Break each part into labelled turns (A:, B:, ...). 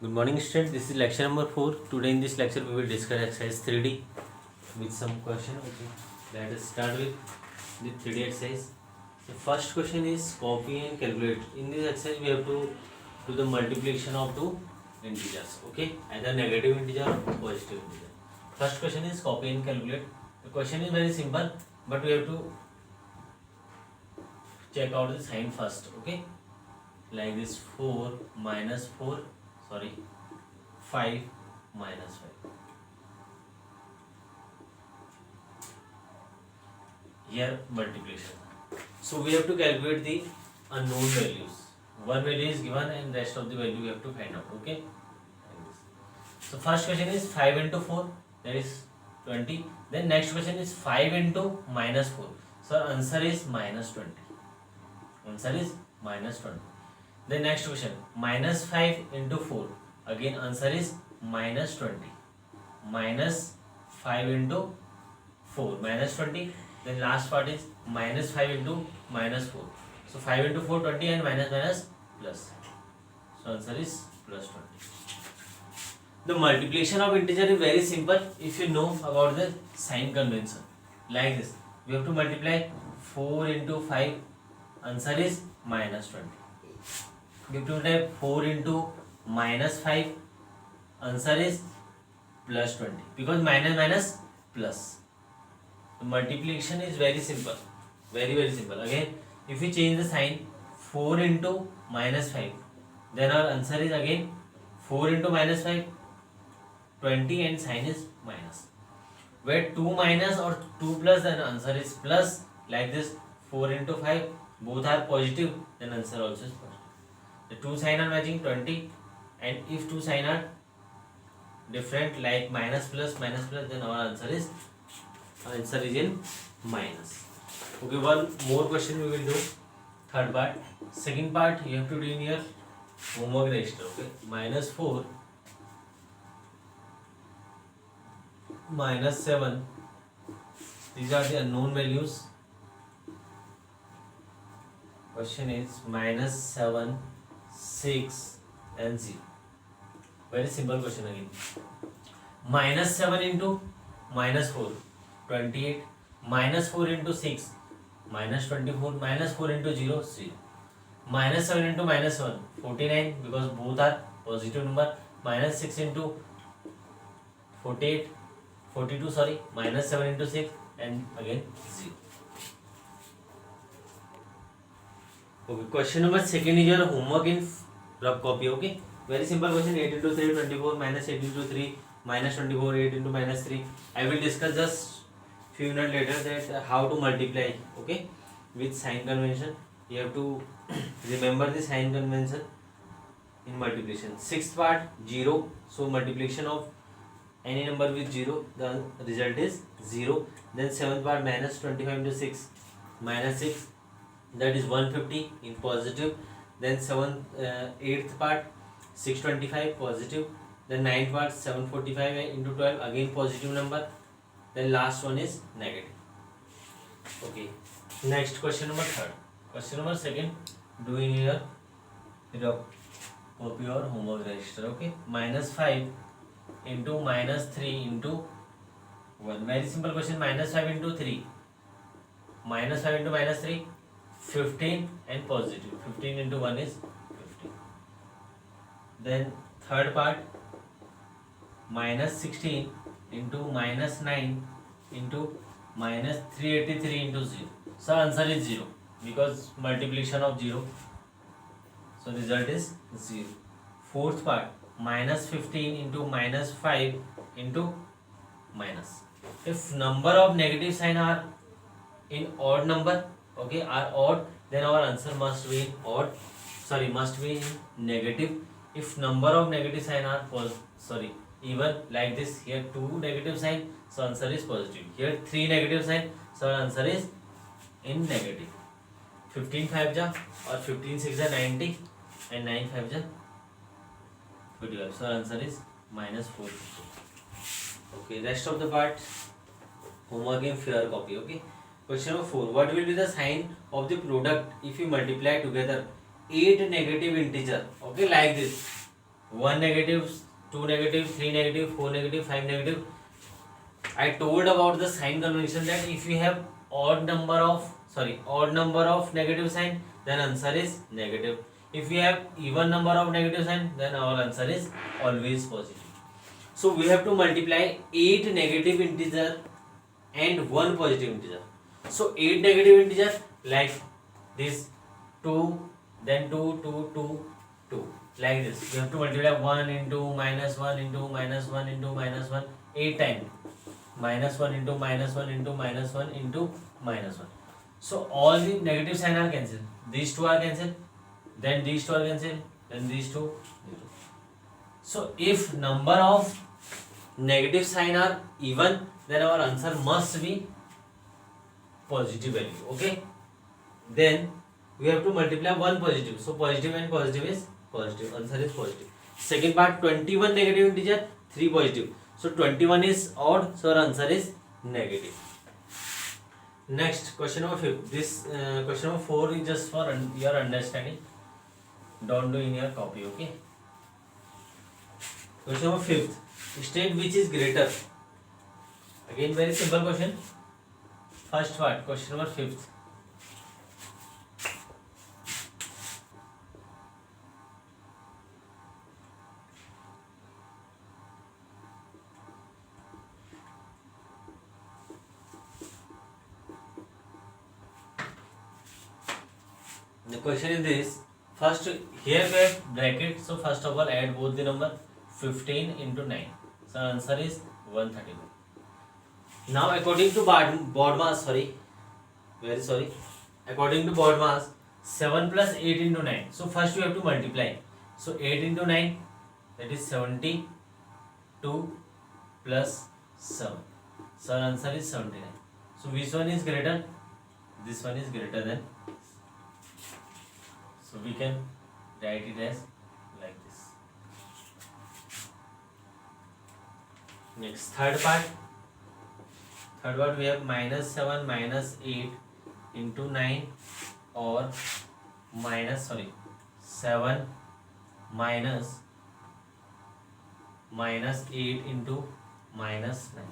A: Good morning, students. This is lecture number 4. Today in this lecture we will discuss exercise 3D with some question. Okay. Let us start with the 3D exercise. The first question is copy and calculate. In this exercise we have to do the multiplication of two integers. Okay, either negative integer or positive integer. First question is copy and calculate. The question is very simple, but we have to check out the sign first. Okay, like this 4 minus 4, sorry, 5 minus 5. Here multiplication. So we have to calculate the unknown values. One value is given and rest of the value we have to find out. Okay. So first question is 5 into 4, that is 20. Then next question is 5 into minus 4. So answer is minus 20. Answer is minus 20. The next question, minus 5 into 4. Again answer is minus 20. Minus 5 into 4, minus 20. Then last part is minus 5 into minus 4. So 5 into 4, 20, and minus minus plus. So answer is plus 20. The multiplication of integer is very simple if you know about the sign convention. Like this, we have to multiply 4 into 5. Answer is minus 20. We have to multiply 4 into minus 5. Answer is plus 20. Because minus minus plus. The multiplication is very simple. Very simple. Again, if we change the sign 4 into minus 5, then our answer is again 4 into minus 5, 20, and sign is minus. Where 2 minus or 2 plus, then answer is plus. Like this, 4 into 5, both are positive, then answer also is positive. The two sign are matching, 20, and if two sign are different like minus plus, then our answer is in minus. Okay, one more question we will do. Third part. Second part you have to do in your homework register. Okay, minus 4, minus 7. These are the unknown values. Question is minus 7, 6, and 0. Very simple question again. Minus 7 into minus 4, 28. Minus 4 into 6, minus 24. Minus 4 into 0, 0. Minus 7 into minus 7, 49, because both are positive number. Minus 6 into 48, 42, sorry. Minus 7 into 6, and again 0. Okay, question number second is your homework in rough copy. Okay, very simple question. 8 into 3, 24, minus 8 into 3, minus 24, 8 into minus 3. I will discuss just few minutes later that how to multiply. Okay, with sign convention. You have to remember the sign convention in multiplication. Sixth part, 0. So multiplication of any number with 0, the result is 0. Then seventh part, minus 25 into 6, minus 6, that is 150 in positive. Then eighth part, 625 positive. Then ninth part, 745 into 12, again positive number. Then last one is negative. Okay, next question number third. Question number second, do in your copy or homework register. Okay, minus 5 into minus 3 into 1. Very simple question. Minus 5 into 3, minus 5 into minus 3, 15, and positive. 15 into 1 is 15. Then third part, minus 16 into minus 9 into minus 383 into 0. So answer is 0 because multiplication of 0. So result is 0. Fourth part, minus 15 into minus 5 into minus. If number of negative sign are in odd number, okay, are odd, then our answer must be in odd. Sorry, must be in negative. If number of negative sign are even, like this, here 2 negative sign, so answer is positive. Here 3 negative sign, so answer is in negative. 15 5 ja or 15 6 ja 90, and 9 5 ja 45. So answer is minus 450. Okay, rest of the part homework in fair copy. Okay, question number 4. What will be the sign of the product if you multiply together 8 negative integer? Okay, like this, 1 negative, 2 negative, 3 negative, 4 negative, 5 negative. I told about the sign convention that if you have odd number of negative sign, then answer is negative. If we have even number of negative sign, then our answer is always positive. So we have to multiply 8 negative integer and 1 positive integer. So 8 negative integer like this, 2, then 2, 2, 2, 2, like this. We have to multiply 1 into minus 1 into minus 1 into minus 1 8 times. Minus 1 into minus 1 into minus 1 into minus 1. So all the negative sign are cancelled. These two are cancelled. Then these two are cancelled. Then these two. So if number of negative sign are even, then our answer must be positive value. Okay. Then we have to multiply one positive. So positive and positive is positive. Answer is positive. Second part, 21 negative integer, 3 positive. So 21 is odd, so our answer is negative. Next, question number 5. This question number 4 is just for your understanding. Don't do in your copy, okay? Question number 5. State which is greater. Again, very simple question. First part, question number 5. The question is this. First, here we have bracket. So first of all, add both the number 15 into 9. So answer is 131. Now according to BODMAS, according to BODMAS, 7 plus 8 into 9. So first we have to multiply. So 8 into 9, that is 72 plus 7. So our answer is 79. So which one is greater? This one is greater than. So we can write it as like this. Next, third part we have minus 7 minus 8 into 9 or -7 minus 8 into minus 9.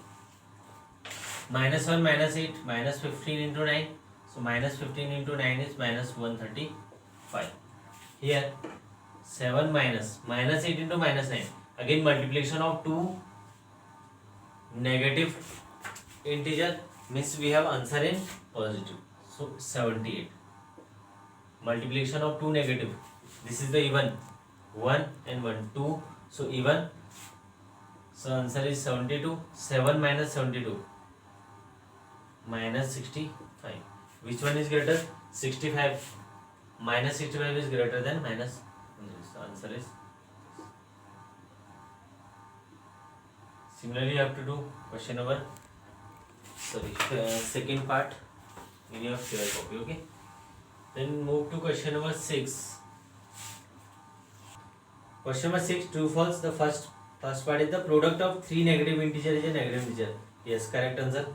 A: Minus 1 minus 8 minus 15 into 9. So minus 15 into 9 is minus 135. Here 7 minus 8 into minus 9. Again multiplication of two negative integer means we have answer in positive. So 78. Multiplication of two negative. This is the even. 1 and 1. 2. So even. So answer is 72. 7 minus 72. Minus 65. Which one is greater? 65. Minus 65 is greater than minus. So answer is. Similarly, you have to do question number. Second part in your clear copy. Okay. Then move to question number 6. Question number 6, true false. The first part is the product of three negative integer is a negative integer. Yes, correct answer.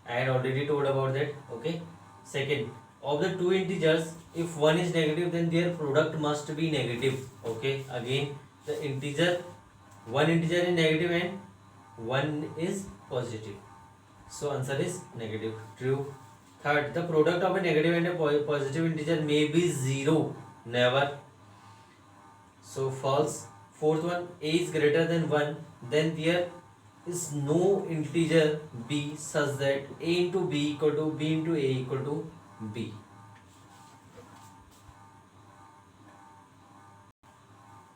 A: I had already told about that. Okay. Second, of the two integers, if one is negative, then their product must be negative. Okay. Again, the integer, one integer is negative and one is positive. So answer is negative. True. Third, the product of a negative and a positive integer may be 0. Never. So false. Fourth one, a is greater than 1, then there is no integer b such that a into b equal to b into a equal to b.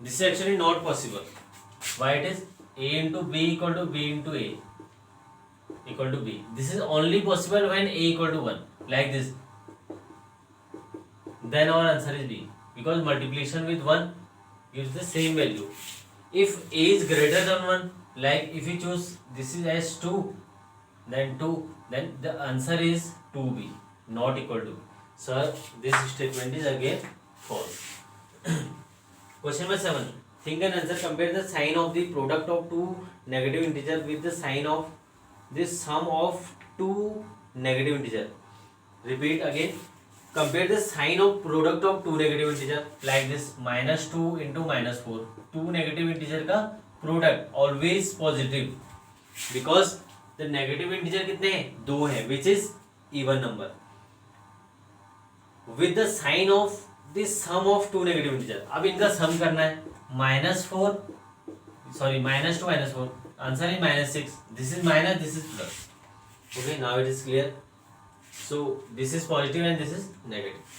A: This is actually not possible. Why it is? A into b equal to b into a equal to b. This is only possible when a equal to 1. Like this. Then our answer is b. Because multiplication with 1 gives the same value. If a is greater than 1, like if you choose this is as 2, then the answer is 2b, not equal to. So this statement is again false. Question number 7. Think and answer. Compare the sign of the product of two negative integer with the sign of the sum of two negative integer. Repeat again. compare the sign of product of two negative integer like this -2 into -4. Two negative integer का product always positive because the negative integer कितने हैं, 2 है, which is even number with the sign of the sum of two negative integer. अब इनका sum करना है, -4 sorry -2 -4 answer is -6. This is minus, this is plus. Okay, now it is clear. So this is positive and this is negative.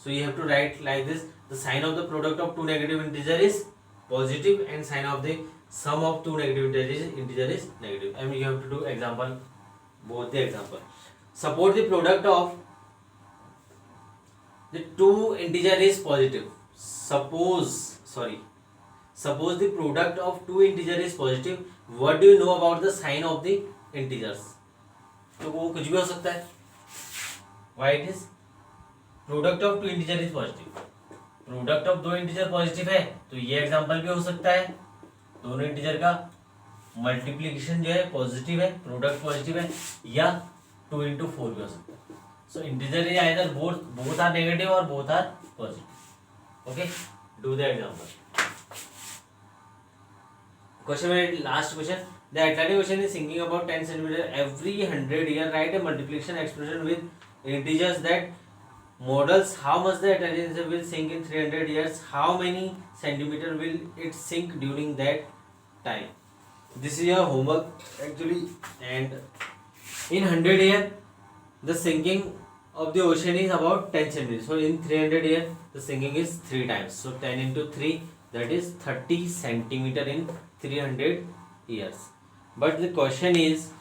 A: So you have to write like this: the sign of the product of two negative integer is positive and sign of the sum of two negative integer is negative. And you have to do example, both the example. Suppose the product of the two integer is positive. Suppose the product of two integer is positive. What do you know about the sign of the integers? तो वो कुछ भी हो सकता है. Why it is product of two integer is positive. Product of दो integer positive है तो ये एग्जांपल भी हो सकता है. दोनों इंटीजर का मल्टीप्लिकेशन जो है पॉजिटिव है, प्रोडक्ट पॉजिटिव है, या 2 into 4 भी हो सकता है. So integer is either both are negative और both are positive. Okay, do the example. Question में last question. The Atlantic Ocean is sinking about 10 centimeter every 100 years. Write a multiplication expression with integers that models how much the Atlantic Ocean will sink in 300 years. How many centimeter will it sink during that time? This is your homework actually. And in 100 years, the sinking of the ocean is about 10 centimeters. So in 300 years, the sinking is 3 times. So 10 into 3, that is 30 centimeter in 300 years. But the question is,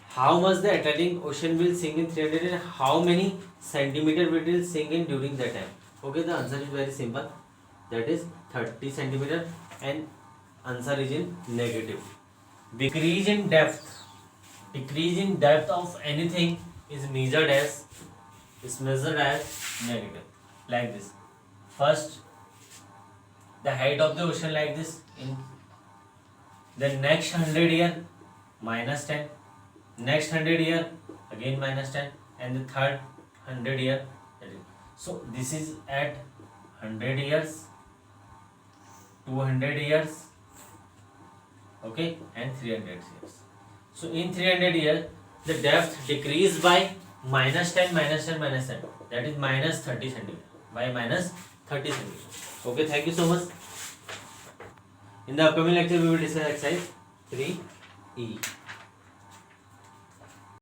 A: how much the Atlantic Ocean will sink in 300 years? How many centimeter will it sink in during that time? Okay, the answer is very simple. That is 30 centimeter, and answer is in negative. Decrease in depth of anything is measured as negative. Like this. First, the height of the ocean like this. In the next 100 year, -10. Next 100 year, again -10, and the third 100 year. So this is at 100 years, 200 years, okay, and 300 years. So in 300 years, the depth decreased by -10, -10. That is -30 centimeter. By -30 centimeter. Okay, thank you so much. In the upcoming lecture, we will discuss exercise 3E.